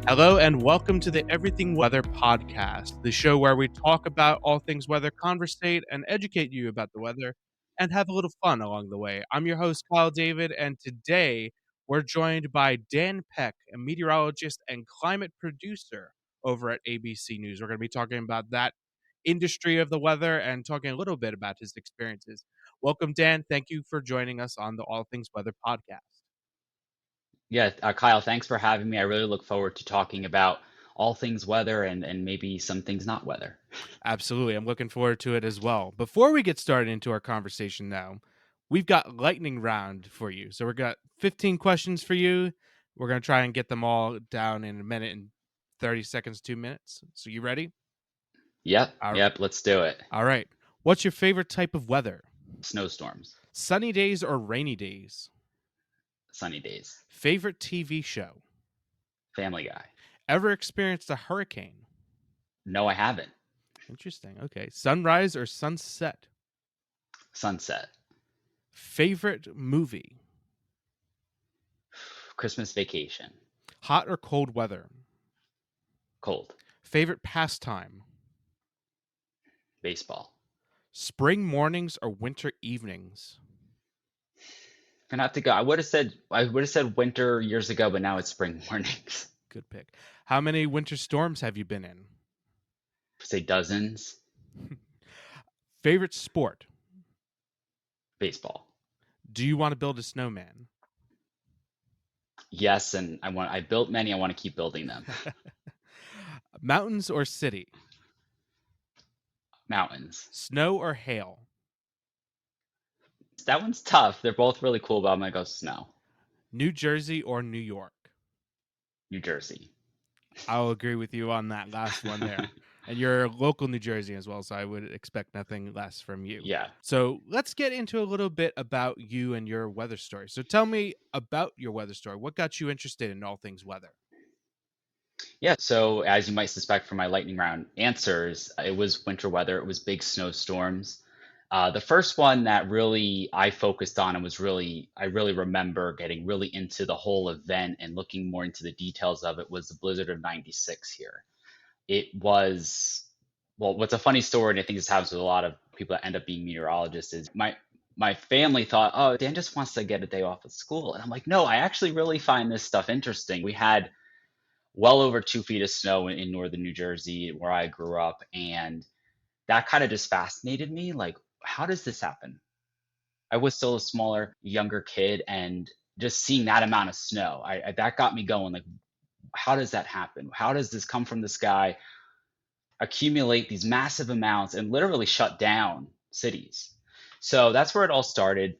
Hello and welcome to the Everything Weather podcast, the show where we talk about all things weather, conversate, and educate you about the weather, and have a little fun along the way. I'm your host, Kyle David, and today we're joined by Dan Peck, a meteorologist and climate producer over at ABC News. We're going to be talking about that industry of the weather and talking a little bit about his experiences. Welcome, Dan. Thank you for joining us on the All Things Weather podcast. Yeah, Kyle, thanks for having me. I really look forward to talking about all things weather and maybe some things not weather. Absolutely. I'm looking forward to it as well. Before we get started into our conversation now, we've got lightning round for you. So we've got 15 questions for you. We're going to try and get them all down in a minute and 30 seconds, 2 minutes. So you ready? Yep, All yep, let's do it. all right. What's your favorite type of weather? Snowstorms, Sunny days or rainy days? sunny days, Favorite TV show? Family Guy. Ever experienced a hurricane? No, I haven't. Interesting. Okay. Sunrise or sunset? Sunset, Favorite movie? Christmas Vacation, Hot or cold weather? cold, Favorite pastime? baseball. Spring mornings or winter evenings? Gonna have to go. I would have said winter years ago, but now it's spring mornings. Good pick. How many winter storms have you been in? Say dozens, Favorite sport? baseball. Do you want to build a snowman? Yes, and I built many. I want to keep building them. Mountains or city? Mountains. Snow or hail? That one's tough. They're both really cool, but I'm gonna go snow. New Jersey or New York? New Jersey. I'll agree with you on that last one there. And you're local New Jersey as well, so I would expect nothing less from you. Yeah. So let's get into a little bit about you and your weather story. So tell me about your weather story. What got you interested in all things weather? Yeah, so as you might suspect from my lightning round answers, it was winter weather, it was big snowstorms. The first one that really I focused on and I really remember getting really into the whole event and looking more into the details of it was the blizzard of 96 here. It was, well, what's a funny story, and I think this happens with a lot of people that end up being meteorologists, is my family thought, oh, Dan just wants to get a day off of school. And I'm like, no, I actually really find this stuff interesting. We had well over 2 feet of snow in northern New Jersey, where I grew up, and that kind of just fascinated me. Like, how does this happen? I was still a smaller, younger kid, and just seeing that amount of snow, that got me going. Like, how does that happen? How does this come from the sky, accumulate these massive amounts, and literally shut down cities? So that's where it all started.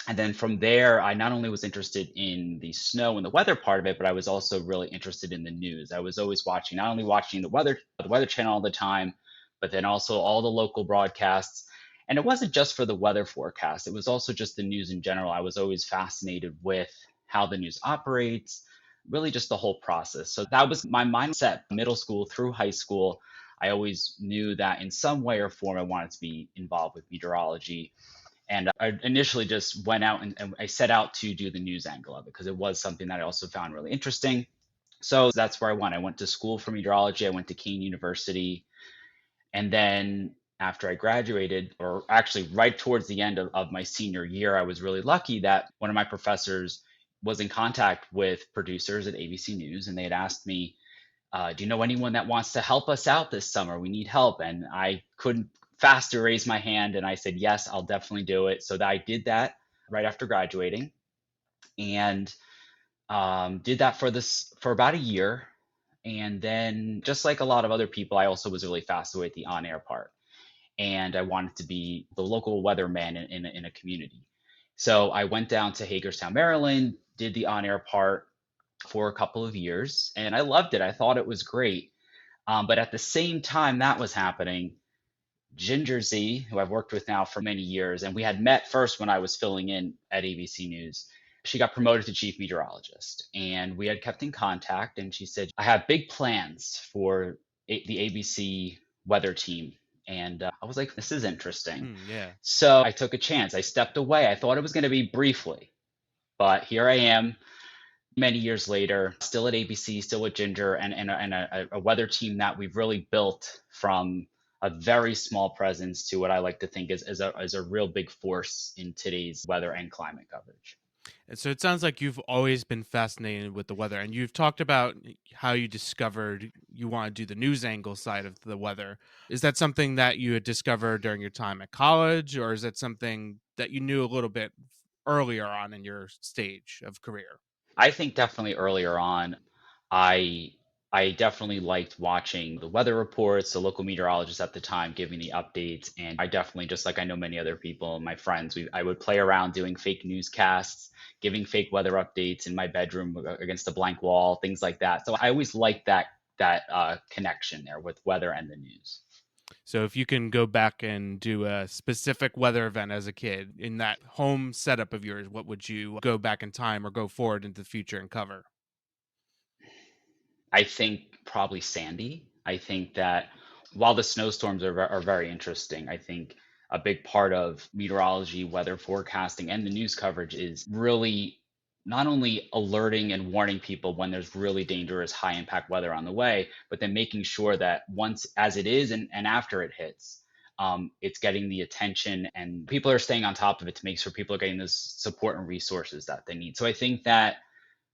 And then from there, I not only was interested in the snow and the weather part of it, but I was also really interested in the news. I was always watching, not only watching the Weather Channel all the time, but then also all the local broadcasts. And it wasn't just for the weather forecast; it was also just the news in general. I was always fascinated with how the news operates, really just the whole process. So that was my mindset, middle school through high school. I always knew that in some way or form I wanted to be involved with meteorology. And I initially just went out and I set out to do the news angle of it because it was something that I also found really interesting. So that's where I went. I went to school for meteorology. I went to Kean University. And then after I graduated, or actually right towards the end of my senior year, I was really lucky that one of my professors was in contact with producers at ABC News. And they had asked me, do you know anyone that wants to help us out this summer? We need help. And I couldn't faster raise my hand. And I said, yes, I'll definitely do it. So that I did that right after graduating and did that for about a year. And then, just like a lot of other people, I also was really fascinated with the on air part. And I wanted to be the local weatherman in a community. So I went down to Hagerstown, Maryland, did the on air part for a couple of years, and I loved it. I thought it was great. But at the same time that was happening, Ginger Z, who I've worked with now for many years, and we had met first when I was filling in at ABC News. She got promoted to chief meteorologist, and we had kept in contact. And she said, I have big plans for the ABC weather team. And I was like, this is interesting. Yeah. So I took a chance. I stepped away. I thought it was going to be briefly, but here I am Many years later, still at ABC, still with Ginger, and a weather team that we've really built from a very small presence to what I like to think is a real big force in today's weather and climate coverage. And so it sounds like you've always been fascinated with the weather, and you've talked about how you discovered you want to do the news angle side of the weather. Is that something that you had discovered during your time at college, or is that something that you knew a little bit earlier on in your stage of career? I think definitely earlier on, I I definitely liked watching the weather reports, the local meteorologists at the time giving the updates, and I definitely, just like I know many other people, my friends, I would play around doing fake newscasts, giving fake weather updates in my bedroom against a blank wall, things like that. So I always liked that connection there with weather and the news. So if you can go back and do a specific weather event as a kid in that home setup of yours, what would you go back in time or go forward into the future and cover? I think probably Sandy. I think that while the snowstorms are very interesting, I think a big part of meteorology, weather forecasting, and the news coverage is really not only alerting and warning people when there's really dangerous high impact weather on the way, but then making sure that once as it is and after it hits, it's getting the attention and people are staying on top of it to make sure people are getting the support and resources that they need. So I think that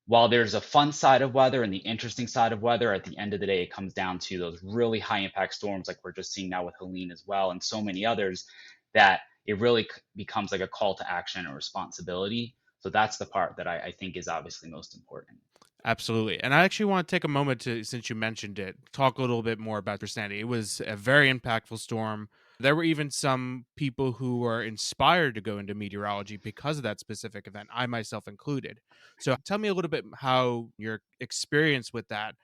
while there's a fun side of weather and the interesting side of weather, at the end of the day, it comes down to those really high impact storms like we're just seeing now with Helene as well, and so many others, that it really becomes like a call to action and responsibility. So that's the part that I think is obviously most important. Absolutely. And I actually want to take a moment to, since you mentioned it, talk a little bit more about your Sandy. It was a very impactful storm. There were even some people who were inspired to go into meteorology because of that specific event, I myself included. So tell me a little bit how your experience with that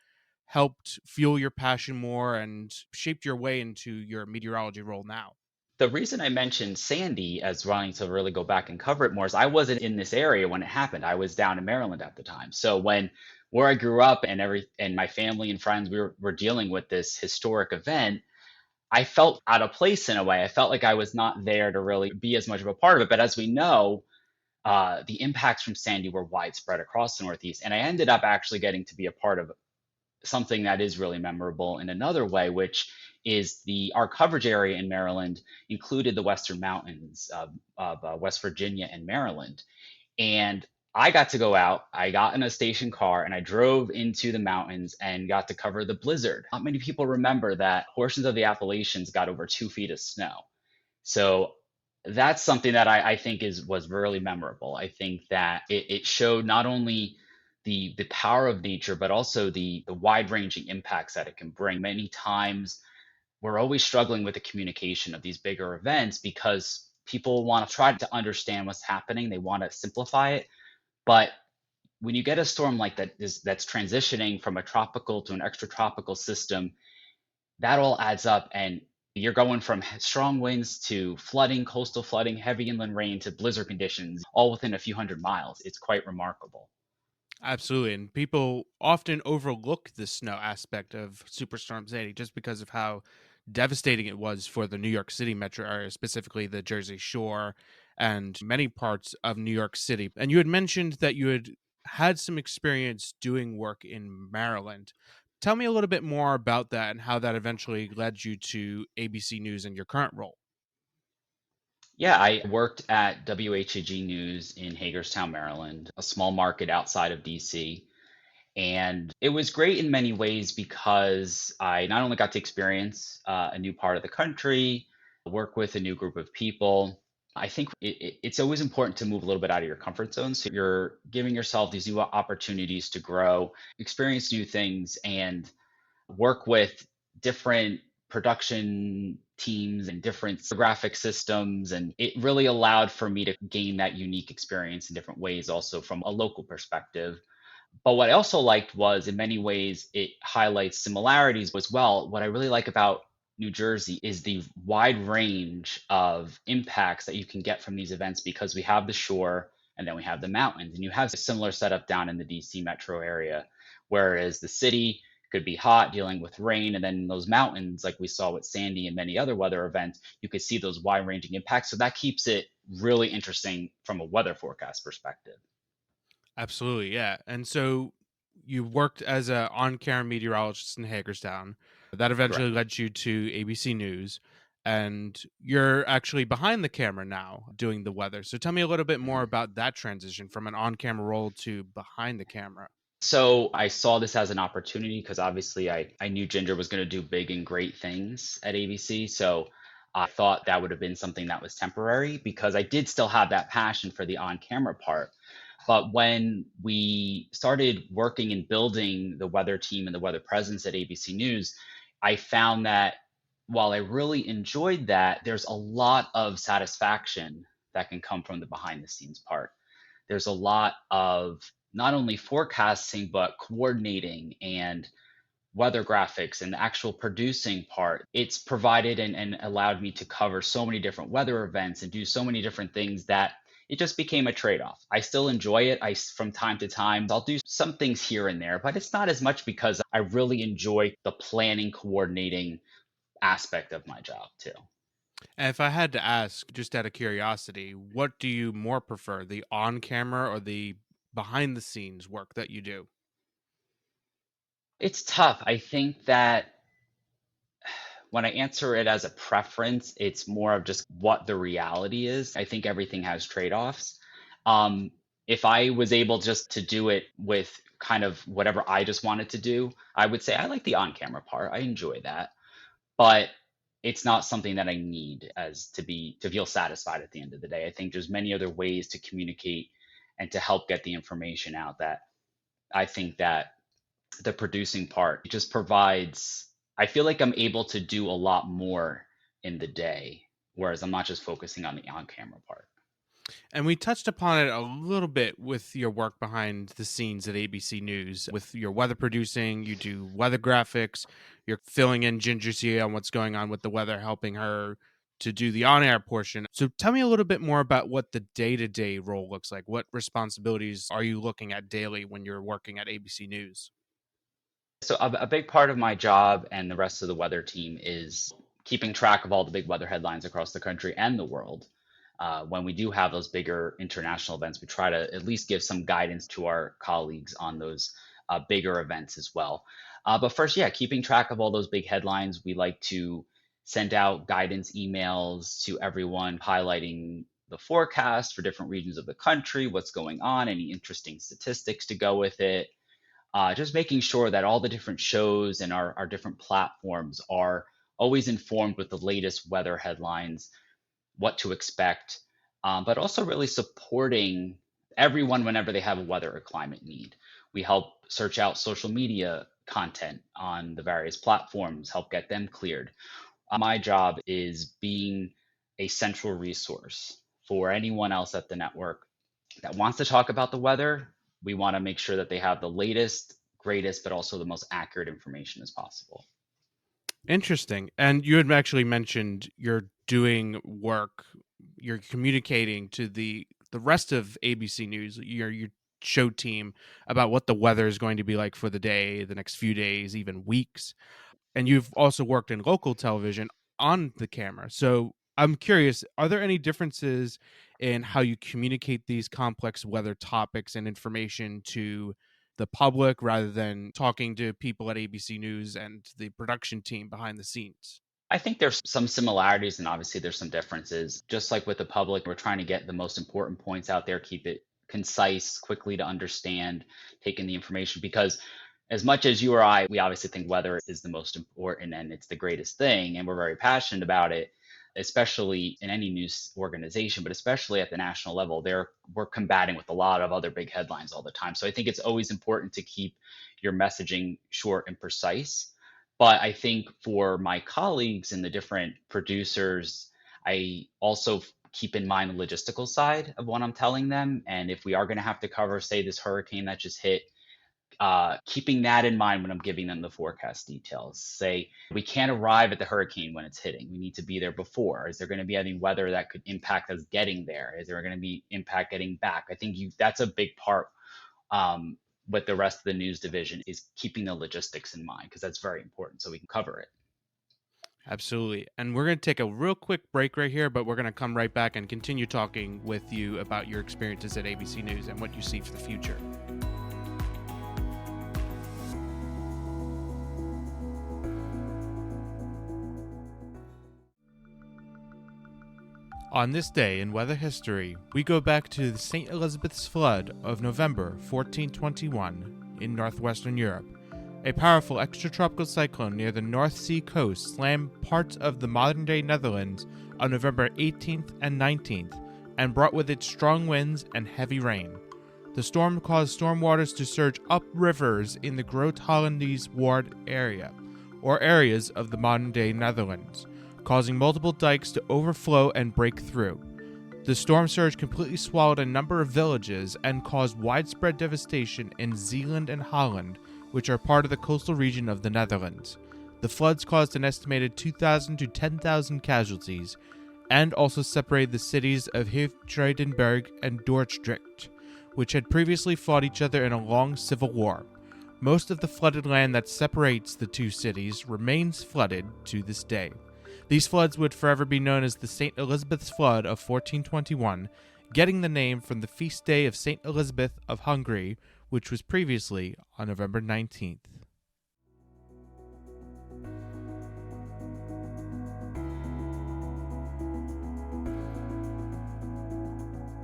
helped fuel your passion more and shaped your way into your meteorology role now. The reason I mentioned Sandy as wanting to really go back and cover it more is I wasn't in this area when it happened. I was down in Maryland at the time. So when where I grew up and my family and friends were dealing with this historic event, I felt out of place in a way. I felt like I was not there to really be as much of a part of it. But as we know, the impacts from Sandy were widespread across the Northeast. And I ended up actually getting to be a part of something that is really memorable in another way, which is the our coverage area in Maryland included the Western Mountains of West Virginia and Maryland. And I got to go out. I got in a station car and I drove into the mountains and got to cover the blizzard. Not many people remember that portions of the Appalachians got over 2 feet of snow. So that's something that I think is was really memorable. I think that it showed not only the power of nature, but also the wide ranging impacts that it can bring. Many times we're always struggling with the communication of these bigger events because people want to try to understand what's happening. They want to simplify it, but when you get a storm like that's transitioning from a tropical to an extratropical system, that all adds up and you're going from strong winds to flooding, coastal flooding, heavy inland rain to blizzard conditions all within a few hundred miles. It's quite remarkable. Absolutely. And people often overlook the snow aspect of Superstorm Sandy just because of how devastating it was for the New York City metro area, specifically the Jersey Shore and many parts of New York City. And you had mentioned that you had had some experience doing work in Maryland. Tell me a little bit more about that and how that eventually led you to ABC News and your current role. Yeah, I worked at WHAG News in Hagerstown, Maryland, a small market outside of DC. And it was great in many ways because I not only got to experience a new part of the country, work with a new group of people. I think it's always important to move a little bit out of your comfort zone. So you're giving yourself these new opportunities to grow, experience new things, and work with different production teams and different graphic systems. And it really allowed for me to gain that unique experience in different ways, also from a local perspective. But what I also liked was, in many ways, it highlights similarities as well. What I really like about New Jersey is the wide range of impacts that you can get from these events because we have the shore and then we have the mountains. And you have a similar setup down in the DC metro area, whereas the city could be hot dealing with rain. And then in those mountains, like we saw with Sandy and many other weather events, you could see those wide ranging impacts. So that keeps it really interesting from a weather forecast perspective. Absolutely, yeah. And so you worked as a on-camera meteorologist in Hagerstown. That eventually Correct. led you to ABC News, and you're actually behind the camera now doing the weather. So tell me a little bit more Mhm. about that transition from an on-camera role to behind the camera. So I saw this as an opportunity because obviously I knew Ginger was going to do big and great things at ABC. So I thought that would have been something that was temporary because I did still have that passion for the on camera part. But when we started working and building the weather team and the weather presence at ABC News, I found that while I really enjoyed that, there's a lot of satisfaction that can come from the behind the scenes part. There's a lot of not only forecasting, but coordinating and weather graphics and the actual producing part. It's provided and allowed me to cover so many different weather events and do so many different things that it just became a trade-off. I still enjoy it. From time to time, I'll do some things here and there, but it's not as much because I really enjoy the planning, coordinating aspect of my job too. And if I had to ask, just out of curiosity, what do you more prefer, the on-camera or the behind-the-scenes work that you do? It's tough. I think that when I answer it as a preference, it's more of just what the reality is. I think everything has trade-offs. Um, if I was able just to do it with kind of whatever I just wanted to do, I would say I like the on-camera part. I enjoy that, but it's not something that I need as to feel satisfied at the end of the day. I think there's many other ways to communicate and to help get the information out that I think that the producing part just provides. I feel like I'm able to do a lot more in the day, whereas I'm not just focusing on the on-camera part. And we touched upon it a little bit with your work behind the scenes at ABC News. With your weather producing, you do weather graphics, you're filling in Ginger C on what's going on with the weather, helping her to do the on air portion. So tell me a little bit more about what the day to day role looks like. What responsibilities are you looking at daily when you're working at ABC News? So a big part of my job and the rest of the weather team is keeping track of all the big weather headlines across the country and the world. When we do have those bigger international events, we try to at least give some guidance to our colleagues on those bigger events as well. But first, yeah, keeping track of all those big headlines, we like to send out guidance emails to everyone highlighting the forecast for different regions of the country, what's going on, any interesting statistics to go with it, just making sure that all the different shows and our different platforms are always informed with the latest weather headlines, what to expect, but also really supporting everyone whenever they have a weather or climate need. We help search out social media content on the various platforms, help get them cleared. My job is being a central resource for anyone else at the network that wants to talk about the weather. We want to make sure that they have the latest, greatest, but also the most accurate information as possible. Interesting. And you had actually mentioned you're doing work, you're communicating to the rest of ABC News, your show team about what the weather is going to be like for the day, the next few days, even weeks. And you've also worked in local television on the camera. So I'm curious, are there any differences in how you communicate these complex weather topics and information to the public rather than talking to people at ABC News and the production team behind the scenes? I think there's some similarities and obviously there's some differences. Just like with the public, we're trying to get the most important points out there, keep it concise, quickly to understand, taking the information because as much as you or I, we obviously think weather is the most important and it's the greatest thing, and we're very passionate about it, especially in any news organization, but especially at the national level. We're combating with a lot of other big headlines all the time. So I think it's always important to keep your messaging short and precise. But I think for my colleagues and the different producers, I also keep in mind the logistical side of what I'm telling them. And if we are going to have to cover, say, this hurricane that just hit, keeping that in mind when I'm giving them the forecast details. Say, we can't arrive at the hurricane when it's hitting. We need to be there before. Is there going to be any weather that could impact us getting there? Is there going to be impact getting back? I think that's a big part um, with the rest of the news division is keeping the logistics in mind because that's very important so we can cover it. Absolutely. And we're going to take a real quick break right here, but we're going to come right back and continue talking with you about your experiences at ABC News and what you see for the future. On this day in weather history, we go back to the St. Elizabeth's flood of November 1421 in northwestern Europe. A powerful extratropical cyclone near the North Sea coast slammed parts of the modern-day Netherlands on November 18th and 19th and brought with it strong winds and heavy rain. The storm caused storm waters to surge up rivers in the Groot Hollandaise Ward area, or areas of the modern-day Netherlands, causing multiple dikes to overflow and break through. The storm surge completely swallowed a number of villages and caused widespread devastation in Zeeland and Holland, which are part of the coastal region of the Netherlands. The floods caused an estimated 2,000 to 10,000 casualties, and also separated the cities of Hoofdrijdenberg and Dordrecht, which had previously fought each other in a long civil war. Most of the flooded land that separates the two cities remains flooded to this day. These floods would forever be known as the St. Elizabeth's Flood of 1421, getting the name from the feast day of St. Elizabeth of Hungary, which was previously on November 19th.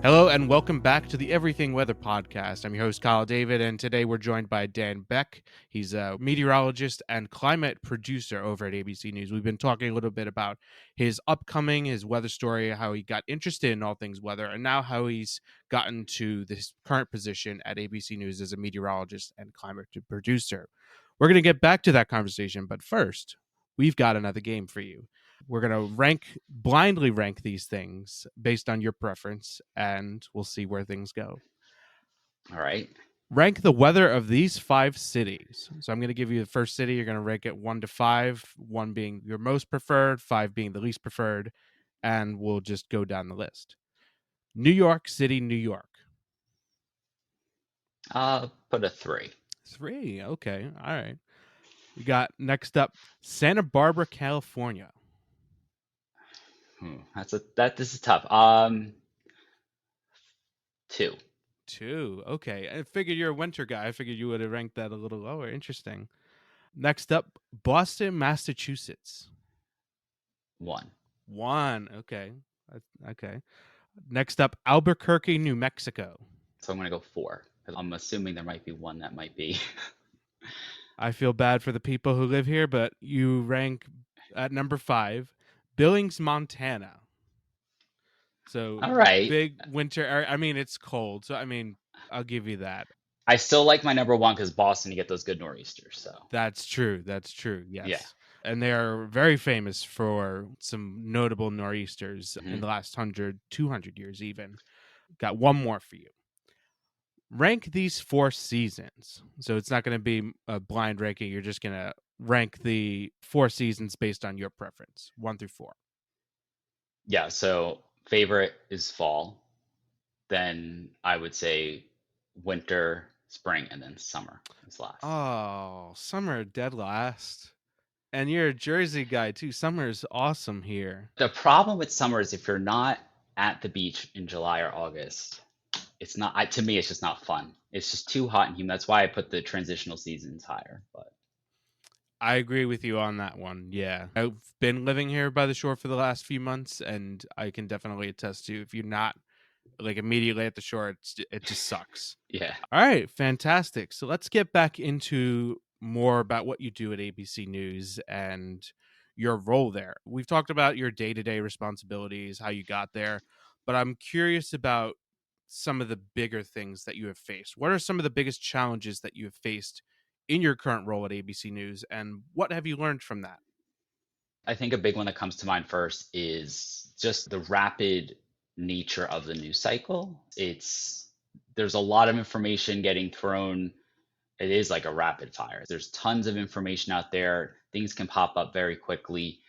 Hello and welcome back to the Everything Weather Podcast. I'm your host, Kyle David, and today we're joined by Dan Peck. He's a meteorologist and climate producer over at ABC News. We've been talking a little bit about his weather story, how he got interested in all things weather, and now how he's gotten to this current position at ABC News as a meteorologist and climate producer. We're going to get back to that conversation, but first, we've got another game for you. We're going to blindly rank these things based on your preference, and we'll see where things go. All right. Rank the weather of these 5 cities. So I'm going to give you the first city. You're going to rank it 1 to 5, 1 being your most preferred, 5 being the least preferred, and we'll just go down the list. New York City, New York. Put a 3. 3. Okay. All right. We got next up Santa Barbara, California. This is tough. 2. 2. Okay. I figured you're a winter guy. I figured you would have ranked that a little lower. Interesting. Next up, Boston, Massachusetts. 1. 1. Okay. Okay. Next up, Albuquerque, New Mexico. So I'm going to go 4. I'm assuming there might be one that might be. I feel bad for the people who live here, but you rank at number 5, Billings, Montana. So, all right. Big winter. I mean, it's cold. So, I mean, I'll give you that. I still like my number 1 because Boston, you get those good nor'easters. So That's true. That's true. Yes. Yeah. And they are very famous for some notable nor'easters in the last 100, 200 years even. Got one more for you. Rank these 4 seasons. So it's not going to be a blind ranking. You're just going to rank the 4 seasons based on your preference, 1 through 4. Yeah. So favorite is fall. Then I would say winter, spring, and then summer is last. Oh, summer dead last. And you're a Jersey guy too. Summer is awesome here. The problem with summer is if you're not at the beach in July or August, it's not, to me, it's just not fun. It's just too hot and humid. That's why I put the transitional seasons higher. But I agree with you on that one. Yeah. I've been living here by the shore for the last few months, and I can definitely attest to if you're not like immediately at the shore, it just sucks. Yeah. All right. Fantastic. So let's get back into more about what you do at ABC News and your role there. We've talked about your day-to-day responsibilities, how you got there, but I'm curious about some of the bigger things that you have faced. What are some of the biggest challenges that you have faced in your current role at ABC News, and what have you learned from that? I think a big one that comes to mind first is just the rapid nature of the news cycle. There's a lot of information getting thrown. It is like a rapid fire. There's tons of information out there. Things can pop up very quickly.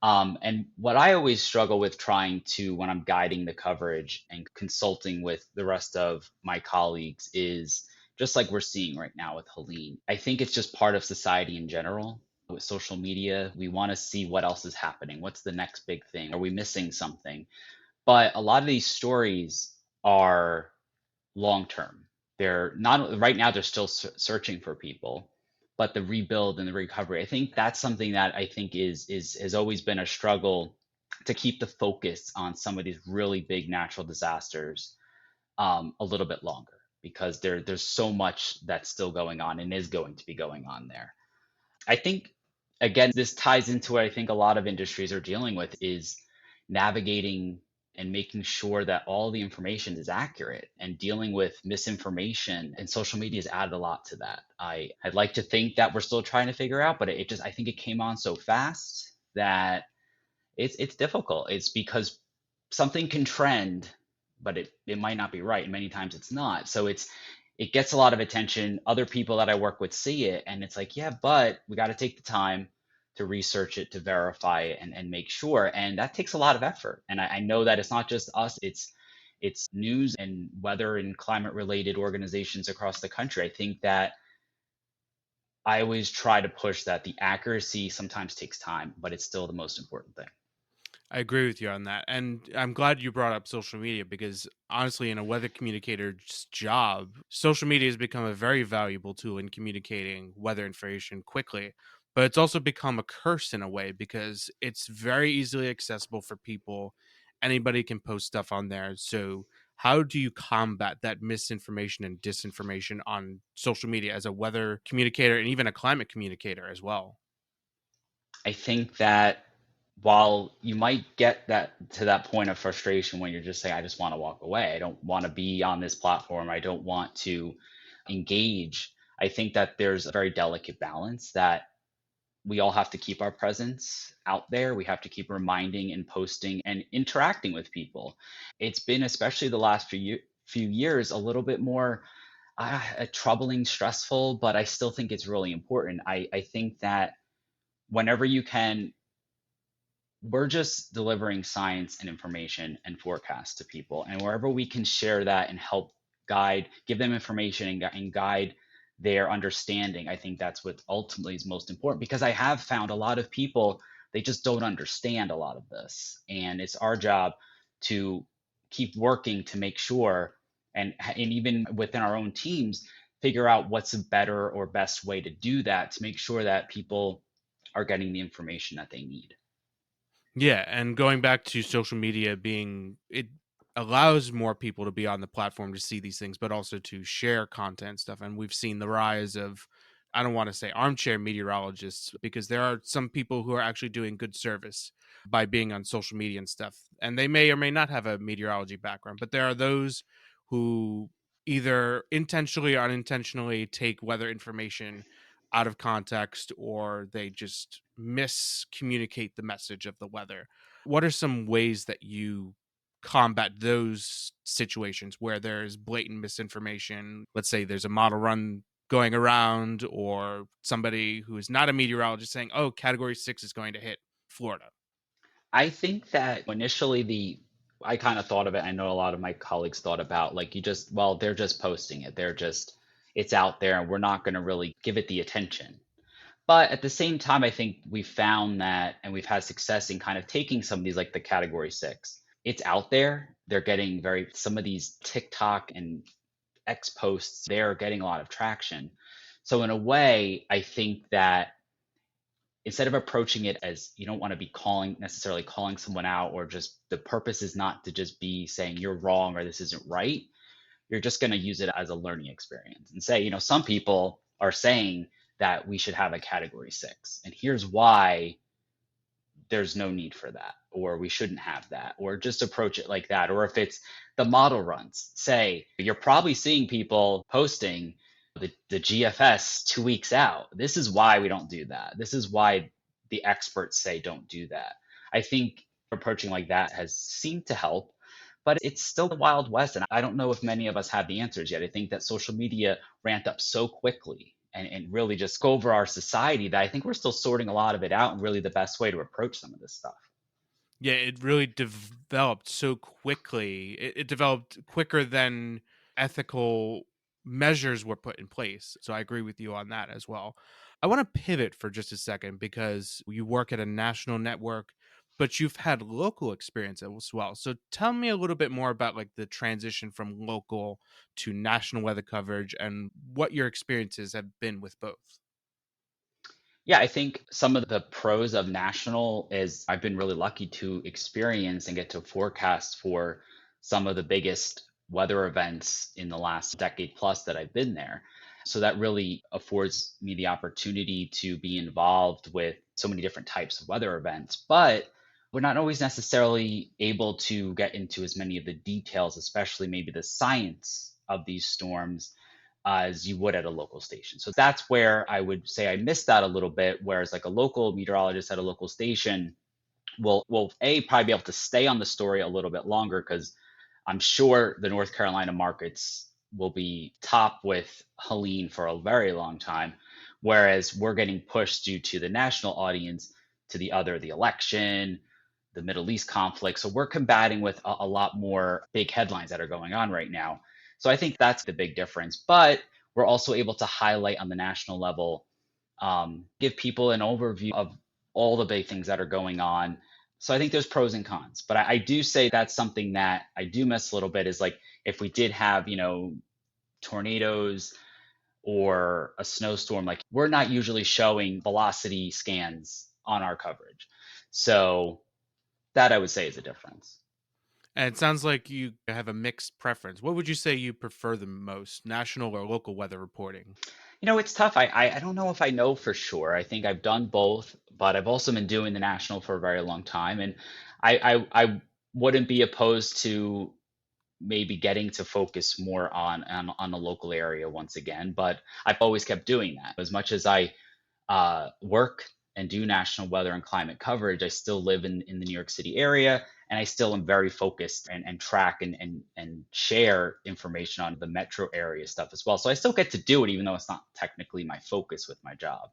And what I always struggle with trying to, when I'm guiding the coverage and consulting with the rest of my colleagues, is just like we're seeing right now with Helene. I think it's just part of society in general. with social media. We want to see what else is happening. What's the next big thing? Are we missing something? But a lot of these stories are long term. They're not right now, they're still searching for people, but the rebuild and the recovery, I think that's something that I think is has always been a struggle to keep the focus on some of these really big natural disasters a little bit longer because there's so much that's still going on and is going to be going on there. I think again, this ties into what I think a lot of industries are dealing with is navigating and making sure that all the information is accurate and dealing with misinformation, and social media has added a lot to that. I'd like to think that we're still trying to figure out, but it just I think it came on so fast that it's difficult. It's because something can trend, but it might not be right. And many times it's not. So it gets a lot of attention. Other people that I work with see it and it's like, yeah, but we got to take the time to research it, to verify it and make sure. And that takes a lot of effort. And I know that it's not just us, it's news and weather and climate related organizations across the country. I think that I always try to push that the accuracy sometimes takes time, but it's still the most important thing. I agree with you on that. And I'm glad you brought up social media because honestly, in a weather communicator's job, social media has become a very valuable tool in communicating weather information quickly. But it's also become a curse in a way because it's very easily accessible for people. Anybody can post stuff on there. So, how do you combat that misinformation and disinformation on social media as a weather communicator and even a climate communicator as well? I think that while you might get that to that point of frustration when you're just saying, I just want to walk away. I don't want to be on this platform. I don't want to engage. I think that there's a very delicate balance that we all have to keep our presence out there. We have to keep reminding and posting and interacting with people. It's been, especially the last few years, a little bit more troubling, stressful, but I still think it's really important. I think that whenever you can, we're just delivering science and information and forecasts to people. And wherever we can share that and help guide, give them information and guide their understanding, I think that's what ultimately is most important because I have found a lot of people, they just don't understand a lot of this. And it's our job to keep working to make sure and even within our own teams, figure out what's a better or best way to do that to make sure that people are getting the information that they need. Yeah, and going back to social media being it allows more people to be on the platform to see these things, but also to share content stuff. And we've seen the rise of I don't want to say armchair meteorologists because there are some people who are actually doing good service by being on social media and stuff. And they may or may not have a meteorology background, but there are those who either intentionally or unintentionally take weather information out of context or they just miscommunicate the message of the weather. What are some ways that you combat those situations where there's blatant misinformation? Let's say there's a model run going around or somebody who is not a meteorologist saying, "Oh, category 6 is going to hit Florida." I think that initially I kind of thought of it. I know a lot of my colleagues thought about like well, they're just posting it. It's out there and we're not going to really give it the attention. But at the same time, I think we found that and we've had success in kind of taking some of these like the category 6. It's out there. They're getting some of these TikTok and X posts, they're getting a lot of traction. So in a way, I think that instead of approaching it as you don't want to be necessarily calling someone out or just the purpose is not to just be saying you're wrong or this isn't right, you're just going to use it as a learning experience and say, some people are saying that we should have a category 6 and here's why there's no need for that or we shouldn't have that or just approach it like that. Or if it's the model runs, say you're probably seeing people posting the GFS 2 weeks out. This is why we don't do that. This is why the experts say don't do that. I think approaching like that has seemed to help, but it's still the Wild West. And I don't know if many of us have the answers yet. I think that social media ramped up so quickly and really just go over our society that I think we're still sorting a lot of it out and really the best way to approach some of this stuff. Yeah, it really developed so quickly. It developed quicker than ethical measures were put in place. So I agree with you on that as well. I want to pivot for just a second because you work at a national network, but you've had local experience as well. So tell me a little bit more about like the transition from local to national weather coverage and what your experiences have been with both. Yeah, I think some of the pros of national is I've been really lucky to experience and get to forecast for some of the biggest weather events in the last decade plus that I've been there. So that really affords me the opportunity to be involved with so many different types of weather events. But we're not always necessarily able to get into as many of the details, especially maybe the science of these storms as you would at a local station. So that's where I would say I missed that a little bit. Whereas like a local meteorologist at a local station will a probably be able to stay on the story a little bit longer because I'm sure the North Carolina markets will be top with Helene for a very long time, whereas we're getting pushed due to the national audience to the election, the Middle East conflict. So we're combating with a lot more big headlines that are going on right now. So I think that's the big difference. But we're also able to highlight on the national level, give people an overview of all the big things that are going on. So I think there's pros and cons. But I do say that's something that I do miss a little bit is like if we did have, tornadoes or a snowstorm, like we're not usually showing velocity scans on our coverage. So that I would say is a difference. And it sounds like you have a mixed preference. What would you say you prefer the most, national or local weather reporting? It's tough. I don't know if I know for sure. I think I've done both, but I've also been doing the national for a very long time, and I wouldn't be opposed to maybe getting to focus more on the local area once again. But I've always kept doing that. As much as I work and do national weather and climate coverage, I still live in the New York City area, and I still am very focused and track and share information on the metro area stuff as well. So I still get to do it, even though it's not technically my focus with my job.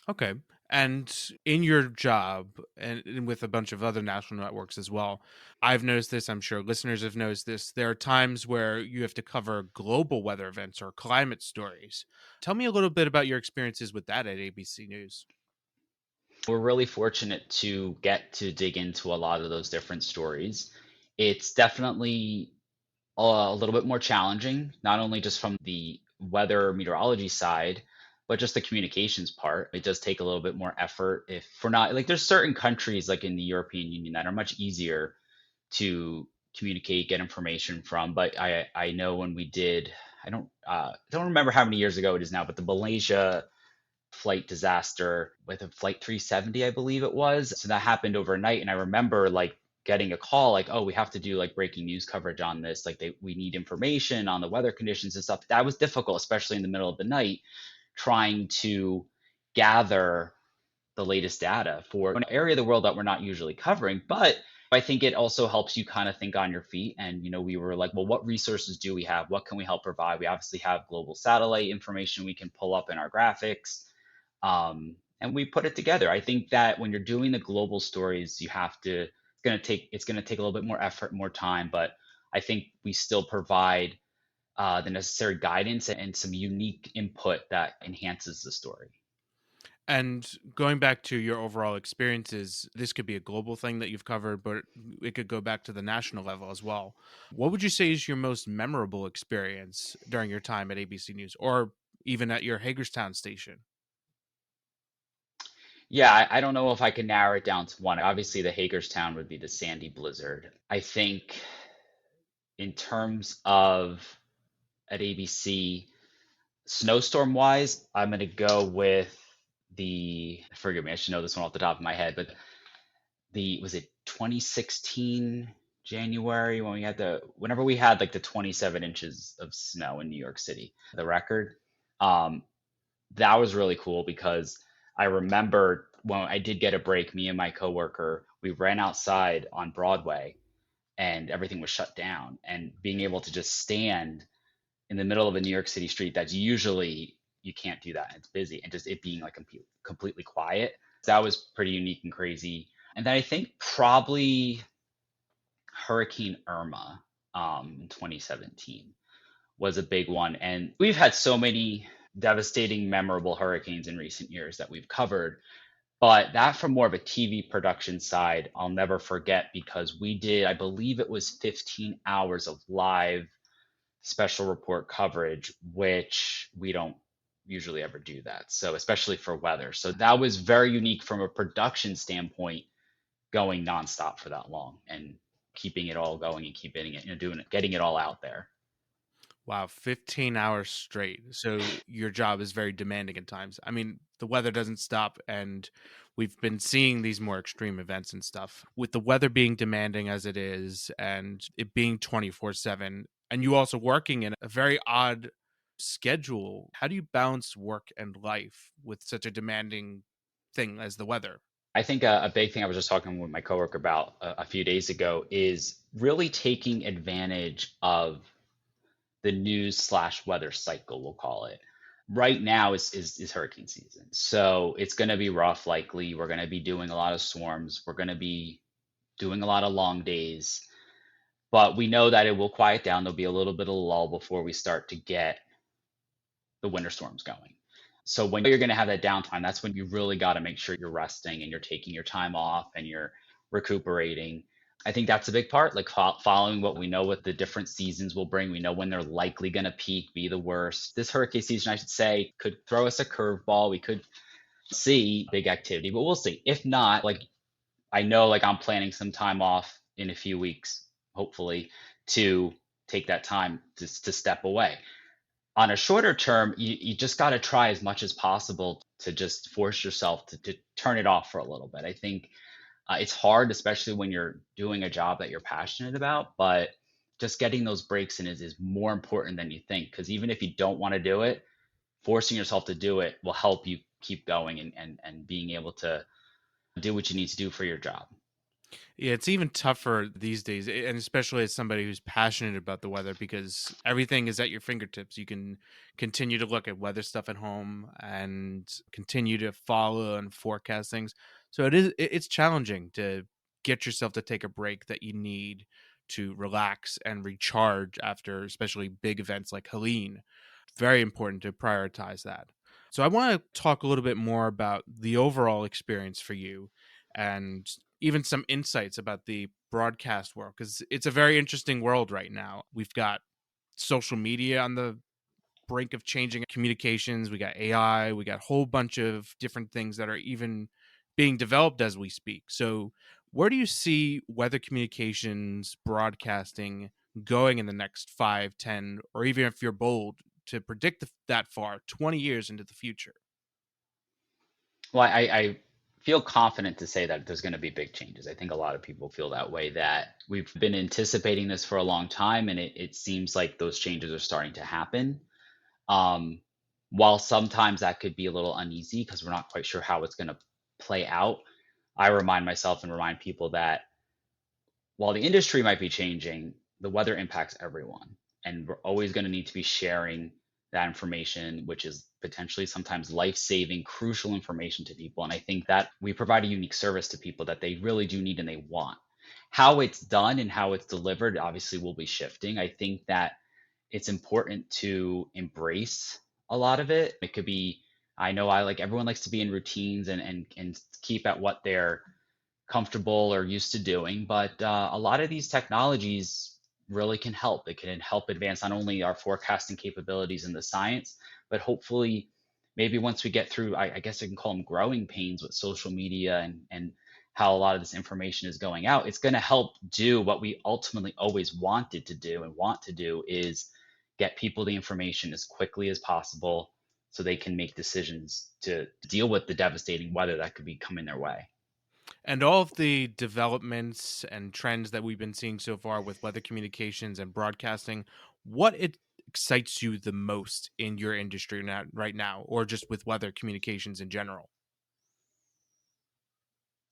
Okay. And in your job and with a bunch of other national networks as well, I've noticed this, I'm sure listeners have noticed this. There are times where you have to cover global weather events or climate stories. Tell me a little bit about your experiences with that at ABC News. We're really fortunate to get to dig into a lot of those different stories. It's definitely a little bit more challenging, not only just from the weather meteorology side, but just the communications part. It does take a little bit more effort. If we're not like, there's certain countries like in the European Union that are much easier to communicate, get information from. But I know when we did, I don't remember how many years ago it is now, but the Malaysia flight disaster with a flight 370, I believe it was. So that happened overnight, and I remember like getting a call like, "Oh, we have to do like breaking news coverage on this. Like we need information on the weather conditions and stuff." That was difficult, especially in the middle of the night, trying to gather the latest data for an area of the world that we're not usually covering. But I think it also helps you kind of think on your feet. And, we were like, well, what resources do we have? What can we help provide? We obviously have global satellite information we can pull up in our graphics. And we put it together. I think that when you're doing the global stories, you have to, it's going to take a little bit more effort, more time, but I think we still provide the necessary guidance and some unique input that enhances the story. And going back to your overall experiences, this could be a global thing that you've covered, but it could go back to the national level as well. What would you say is your most memorable experience during your time at ABC News or even at your Hagerstown station? Yeah, I don't know if I can narrow it down to one. Obviously, the Hagerstown would be the Sandy Blizzard. I think in terms of at ABC, snowstorm wise, I'm going to go with forgive me, I should know this one off the top of my head, but was it 2016 January when whenever we had like the 27 inches of snow in New York City, the record. Um, that was really cool because I remember when I did get a break, me and my coworker, we ran outside on Broadway and everything was shut down. And being able to just stand in the middle of a New York City street that's usually you can't do that. It's busy, and just it being like completely quiet. That was pretty unique and crazy. And then I think probably Hurricane Irma in 2017 was a big one. And we've had so many devastating, memorable hurricanes in recent years that we've covered. But that from more of a TV production side, I'll never forget because we did, I believe it was 15 hours of live special report coverage, which we don't usually ever do that. So, especially for weather. So, that was very unique from a production standpoint, going nonstop for that long and keeping it all going and keeping it, doing it, getting it all out there. Wow, 15 hours straight. So your job is very demanding at times. I mean, the weather doesn't stop, and we've been seeing these more extreme events and stuff. With the weather being demanding as it is, and it being 24/7, and you also working in a very odd schedule, how do you balance work and life with such a demanding thing as the weather? I think a big thing I was just talking with my coworker about a few days ago is really taking advantage of the news slash weather cycle, we'll call it. Right now is hurricane season. So it's going to be rough, likely. We're going to be doing a lot of storms. We're going to be doing a lot of long days. But we know that it will quiet down. There'll be a little bit of a lull before we start to get the winter storms going. So when you're going to have that downtime, that's when you really got to make sure you're resting and you're taking your time off and you're recuperating. I think that's a big part, like following what we know what the different seasons will bring. We know when they're likely going to peak, be the worst. This hurricane season, I should say, could throw us a curveball. We could see big activity, but we'll see. If not, like I know, like I'm planning some time off in a few weeks, hopefully, to take that time to step away. On a shorter term, you just got to try as much as possible to just force yourself to turn it off for a little bit. I think it's hard, especially when you're doing a job that you're passionate about, but just getting those breaks in is more important than you think. Because even if you don't want to do it, forcing yourself to do it will help you keep going and being able to do what you need to do for your job. Yeah, it's even tougher these days, and especially as somebody who's passionate about the weather, because everything is at your fingertips. You can continue to look at weather stuff at home and continue to follow and forecast things. So it's challenging to get yourself to take a break that you need to relax and recharge after especially big events like Helene. Very important to prioritize that. So I want to talk a little bit more about the overall experience for you and even some insights about the broadcast world, because it's a very interesting world right now. We've got social media on the brink of changing communications. We got AI. We got a whole bunch of different things that are even being developed as we speak. So, where do you see weather communications broadcasting going in the next 5, 10, or even if you're bold to predict that far, 20 years into the future? Well, I feel confident to say that there's going to be big changes. I think a lot of people feel that way, that we've been anticipating this for a long time, and it seems like those changes are starting to happen. Um, while sometimes that could be a little uneasy because we're not quite sure how it's going to play out, I remind myself and remind people that while the industry might be changing, the weather impacts everyone. And we're always going to need to be sharing that information, which is potentially sometimes life saving, crucial information to people. And I think that we provide a unique service to people that they really do need and they want. How it's done and how it's delivered obviously will be shifting. I think that it's important to embrace a lot of it. It could be, I know I like everyone likes to be in routines and keep at what they're comfortable or used to doing. But a lot of these technologies really can help. It can help advance not only our forecasting capabilities in the science, but hopefully, maybe once we get through, I guess I can call them growing pains with social media and how a lot of this information is going out, it's going to help do what we ultimately always wanted to do and want to do is get people the information as quickly as possible so they can make decisions to deal with the devastating weather that could be coming their way. And all of the developments and trends that we've been seeing so far with weather communications and broadcasting, what it excites you the most in your industry now, right now, or just with weather communications in general?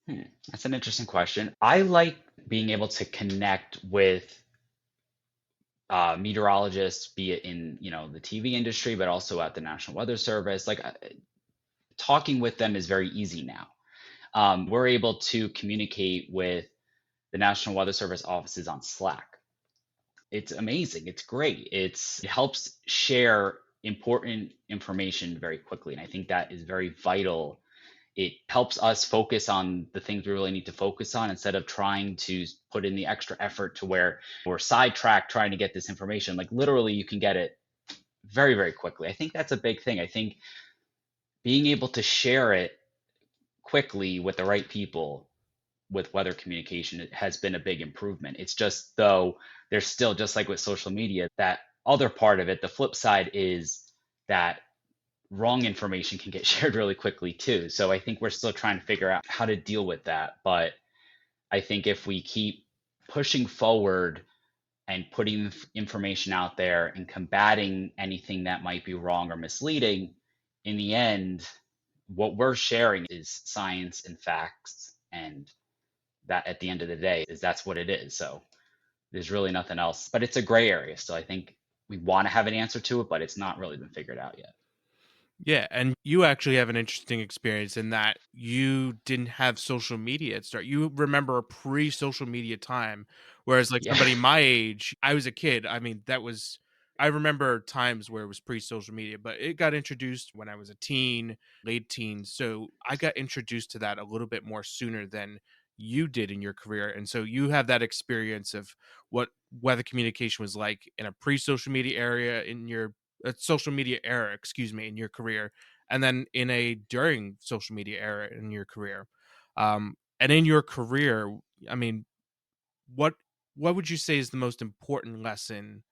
Hmm, that's an interesting question. I like being able to connect with meteorologists, be it in the TV industry, but also at the National Weather Service. Like talking with them is very easy now. We're able to communicate with the National Weather Service offices on Slack. It's amazing. It's great. It helps share important information very quickly. And I think that is very vital. It helps us focus on the things we really need to focus on instead of trying to put in the extra effort to where we're sidetracked trying to get this information. Like literally, you can get it very, very quickly. I think that's a big thing. I think being able to share it quickly with the right people with weather communication has been a big improvement. It's just though there's still, just like with social media, that other part of it. The flip side is that wrong information can get shared really quickly too. So I think we're still trying to figure out how to deal with that. But I think if we keep pushing forward and putting information out there and combating anything that might be wrong or misleading, in the end, what we're sharing is science and facts. And that at the end of the day is that's what it is. So there's really nothing else, but it's a gray area. So I think we want to have an answer to it, but it's not really been figured out yet. Yeah, and you actually have an interesting experience in that you didn't have social media at start. You remember a pre-social media time, whereas like Yeah. somebody my age, I was a kid. I mean, that was I remember times where it was pre-social media, but it got introduced when I was a teen, late teen. So I got introduced to that a little bit more sooner than you did in your career. And so you have that experience of what weather communication was like in a pre-social media area in your social media era, excuse me, in your career, and then in a during social media era in your career. And in your career, I mean, what what would you say is the most important lesson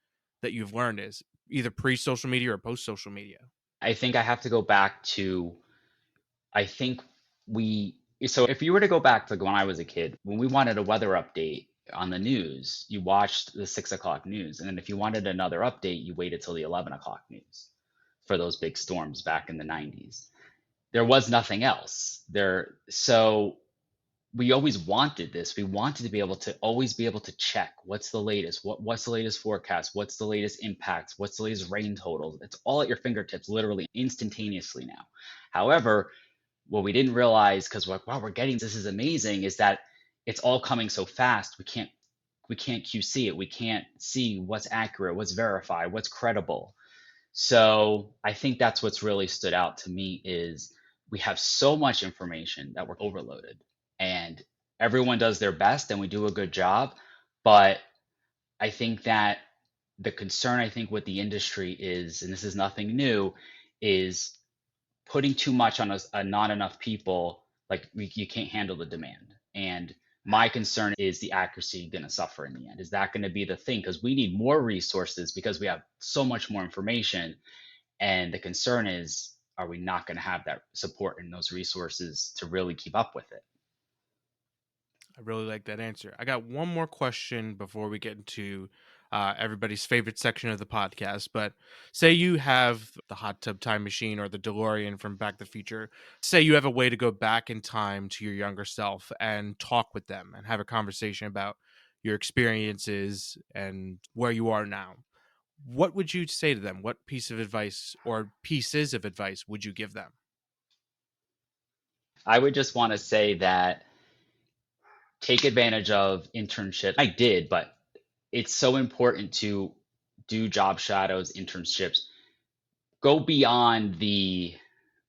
that you've learned is either pre-social media or post-social media? I think I have to go back to, I think we, so if you were to go back to when I was a kid, when we wanted a weather update on the news, you watched the 6 o'clock news. And then if you wanted another update, you waited till the 11 o'clock news for those big storms back in the 90s. There was nothing else there. So we always wanted this. We wanted to be able to always be able to check what's the latest, what's the latest forecast, what's the latest impacts, what's the latest rain totals. It's all at your fingertips, literally instantaneously now. However, what we didn't realize, because we're like, wow, we're getting this is amazing, is that it's all coming so fast. We can't QC it. We can't see what's accurate, what's verified, what's credible. So I think that's what's really stood out to me is we have so much information that we're overloaded, and everyone does their best and we do a good job. But I think that the concern I think with the industry is, and this is nothing new, is putting too much on not enough people. Like you can't handle the demand. And my concern is the accuracy going to suffer in the end. Is that going to be the thing? Because we need more resources because we have so much more information, and the concern is, are we not going to have that support and those resources to really keep up with it? I really like that answer. I got one more question before we get into everybody's favorite section of the podcast. But say you have the hot tub time machine or the DeLorean from Back to the Future. Say you have a way to go back in time to your younger self and talk with them and have a conversation about your experiences and where you are now. What would you say to them? What piece of advice or pieces of advice would you give them? I would just want to say that take advantage of internships. I did, but it's so important to do job shadows, internships, go beyond the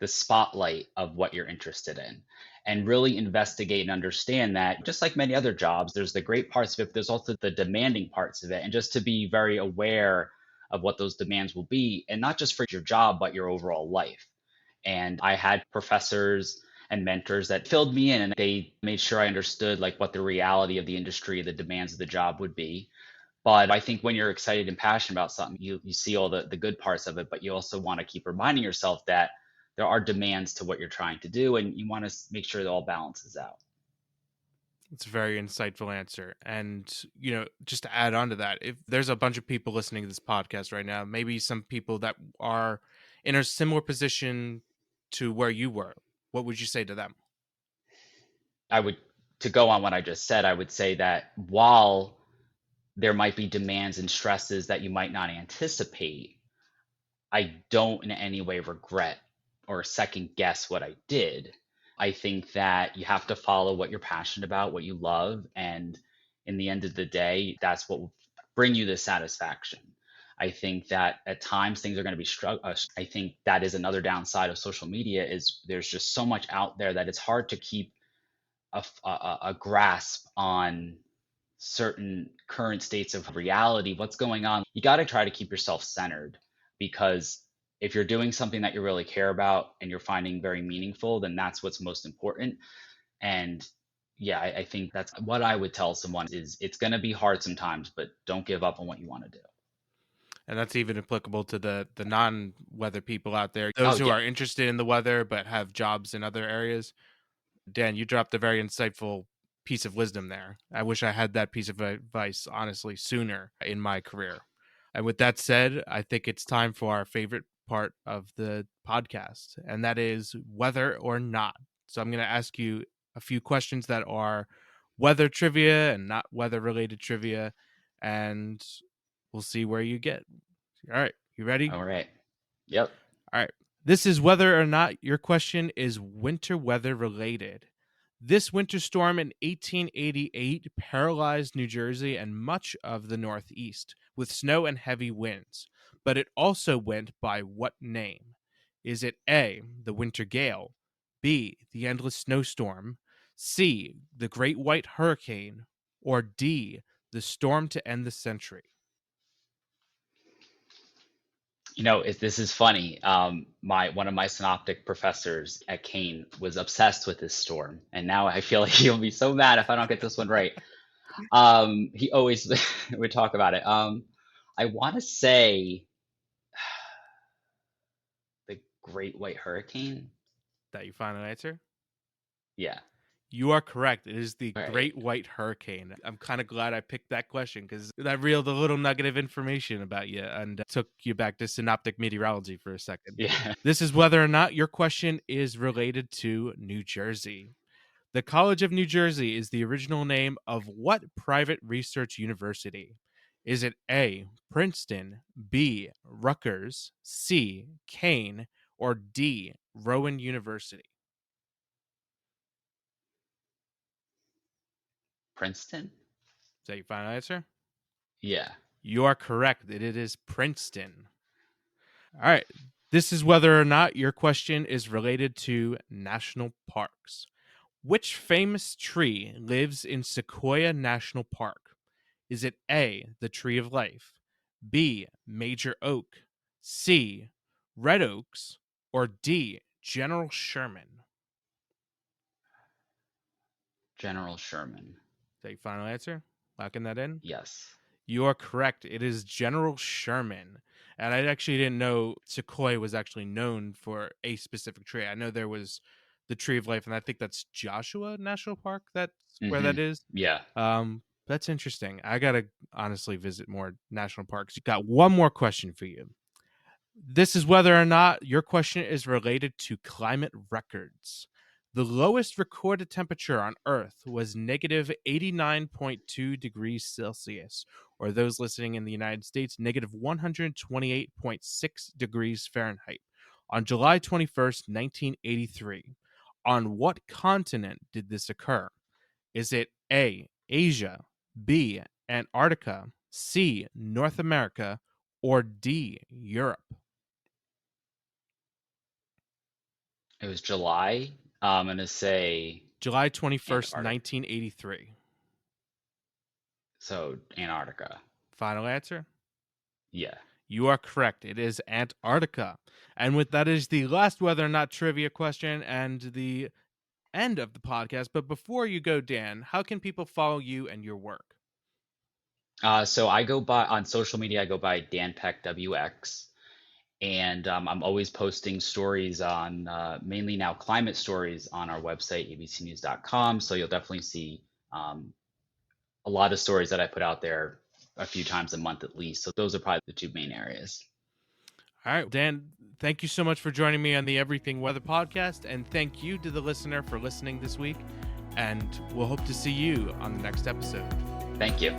spotlight of what you're interested in and really investigate and understand that just like many other jobs, there's the great parts of it, but there's also the demanding parts of it. And just to be very aware of what those demands will be, and not just for your job, but your overall life. And I had professors and mentors that filled me in and they made sure I understood like what the reality of the industry, the demands of the job would be. But I think when you're excited and passionate about something, you see all the good parts of it, but you also want to keep reminding yourself that there are demands to what you're trying to do, and you want to make sure it all balances out. It's a very insightful answer. And, just to add on to that, if there's a bunch of people listening to this podcast right now, maybe some people that are in a similar position to where you were, what would you say to them? I would, to go on what I just said, I would say that while there might be demands and stresses that you might not anticipate, I don't in any way regret or second guess what I did. I think that you have to follow what you're passionate about, what you love, and in the end of the day, that's what will bring you this satisfaction. I think that at times things are going to be I think that is another downside of social media is there's just so much out there that it's hard to keep a grasp on certain current states of reality, what's going on. You got to try to keep yourself centered because if you're doing something that you really care about and you're finding very meaningful, then that's what's most important. And yeah, I think that's what I would tell someone is it's going to be hard sometimes, but don't give up on what you want to do. And that's even applicable to the non-weather people out there, Oh, those who yeah. are interested in the weather but have jobs in other areas. Dan, you dropped a very insightful piece of wisdom there. I wish I had that piece of advice, honestly, sooner in my career. And with that said, I think it's time for our favorite part of the podcast, and that is whether or not. So I'm going to ask you a few questions that are weather trivia and not weather related trivia, and we'll see where you get. All right, you ready? All right. Yep. All right. This is whether or not your question is winter weather related. This winter storm in 1888 paralyzed New Jersey and much of the Northeast with snow and heavy winds, but it also went by what name? Is it A, the winter gale, B, the endless snowstorm, C, the great white hurricane, or D, the storm to end the century? This is funny. My one of my synoptic professors at Kane was obsessed with this storm, and now I feel like he'll be so mad if I don't get this one right. He always would talk about it. I want to say the Great White Hurricane. That your final answer? Yeah. You are correct. It is the All right. Great White Hurricane. I'm kind of glad I picked that question because that reeled a little nugget of information about you and took you back to synoptic meteorology for a second. Yeah. This is whether or not your question is related to New Jersey. The College of New Jersey is the original name of what private research university? Is it A, Princeton, B, Rutgers, C, Kane, or D, Rowan University? Princeton. Is that your final answer? Yeah. You are correct. It is Princeton. All right. This is whether or not your question is related to national parks. Which famous tree lives in Sequoia National Park? Is it A, the tree of life, B, major oak, C, red oaks, or D, General Sherman? General Sherman. Is that your final answer? Locking that in? Yes. You are correct. It is General Sherman. And I actually didn't know Sequoia was actually known for a specific tree. I know there was the Tree of Life, and I think that's Joshua National Park. That's where that is. Yeah. That's interesting. I gotta honestly visit more national parks. Got one more question for you. This is whether or not your question is related to climate records. The lowest recorded temperature on Earth was negative 89.2 degrees Celsius, or those listening in the United States, negative 128.6 degrees Fahrenheit, on July 21st, 1983. On what continent did this occur? Is it A, Asia, B, Antarctica, C, North America, or D, Europe? It was July. I'm gonna say July 21st, Antarctica. 1983. So Antarctica. Final answer? Yeah. You are correct. It is Antarctica. And with that is the last whether or not trivia question and the end of the podcast. But before you go, Dan, how can people follow you and your work? So I go by on social media. I go by Dan Peck WX, and I'm always posting stories on mainly now climate stories on our website abcnews.com. So you'll definitely see a lot of stories that I put out there a few times a month at least. So those are probably the two main areas. All right, Dan, thank you so much for joining me on the Everything Weather podcast. And thank you to the listener for listening this week. And we'll hope to see you on the next episode. Thank you.